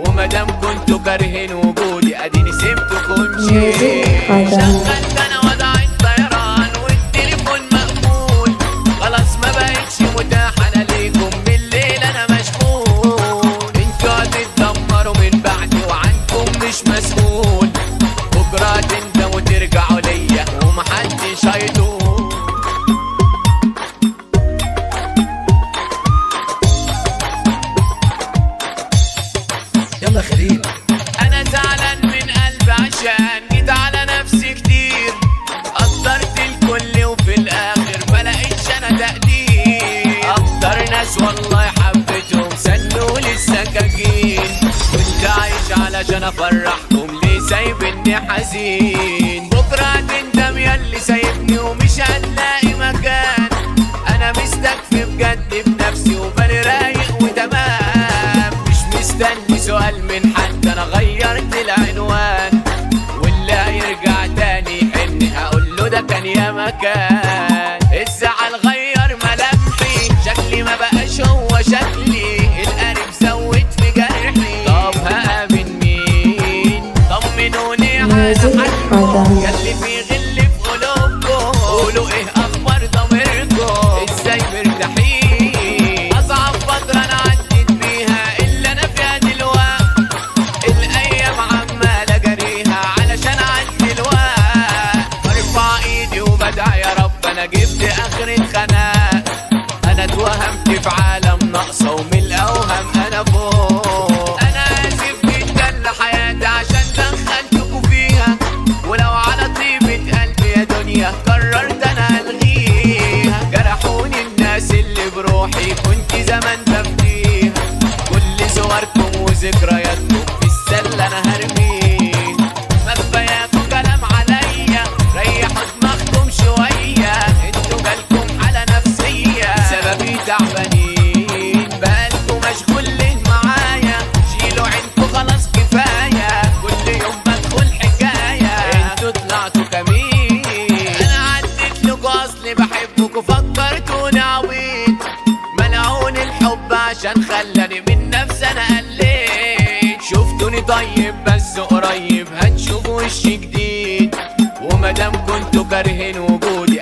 ومادام كنتوا كارهين وجودي اديني سبتكم مشيت. شغلت انا وضع الطيران والتليفون مقفول، خلاص ما بقتش متاح انا ليكم بالليل انا مشغول. انتوا هتتدمروا من بعدي وعنكم مش مسؤول، بكره تندموا وترجعوا ليا ومحدش هيطول. يلا خليل. انا زعلان من قلبي عشان جيت على نفسي كتير، قدرت الكل وفي الاخر ما لقيتش انا تقدير. اكتر ناس والله حبيتهم سلولي السكاكين، كنت عايش علشان افرحكم ليه سايبني حزين. بكره هتندم ياللي سايبني ومش هتلاقي مكان، انا مستكفي بجد بنفسي وبالي رايق وتمام. مش مستني سؤال من حد، انا غيرت العنوان، واللي هيرجع تاني يحن هقوله ده كان يا مكان. الزعل غير ملامحي، شكلي ما بقاش هو شكلي، القريب زود في جرحي. طب هامن مين؟ طمنوني على حالكم ياللي في غل في قلوبكم، قولوا ايه اخبار ضميركم، ازاي مرتاحين؟ اصعب فترة انا عديت بيها اللي انا فيها دلوقتي، الايام عمالة جريها علشان اعدي الوقت. برفع ايدي وبدع يا رب انا جبت اخرة خناق، انا اتوهمت في عالم ناقصة ومن الاوهام انا فوق. انا اسف جدا لحياتي عشان دخلتكوا فيها، ولو على طيبة قلبي يا دنيا قررت انا الغيها. جرحوني الناس اللي بروحي كنت زمان ببكيها، كل صوركم وذكرياتكم في السلة انا هرميها. ما كفاياكوا كلام عليا، ريحوا دماغكم شوية، انتوا جالكم حالة نفسية سببي تعبانين، بقالكوا مشغولين معايا، شيلوا عينكوا خلاص كفاية، كل يوم بدخل حكاية انتوا طلعتوا كمين. انا عديت لكوا اصلي بحبكوا فكرتوني عبيط، منعوني الحب عشان خلاني من نفسي انا قليت. شفتوني طيب بس قريب هتشوفوا وش جديد، ومادام كنتوا كارهين وجودي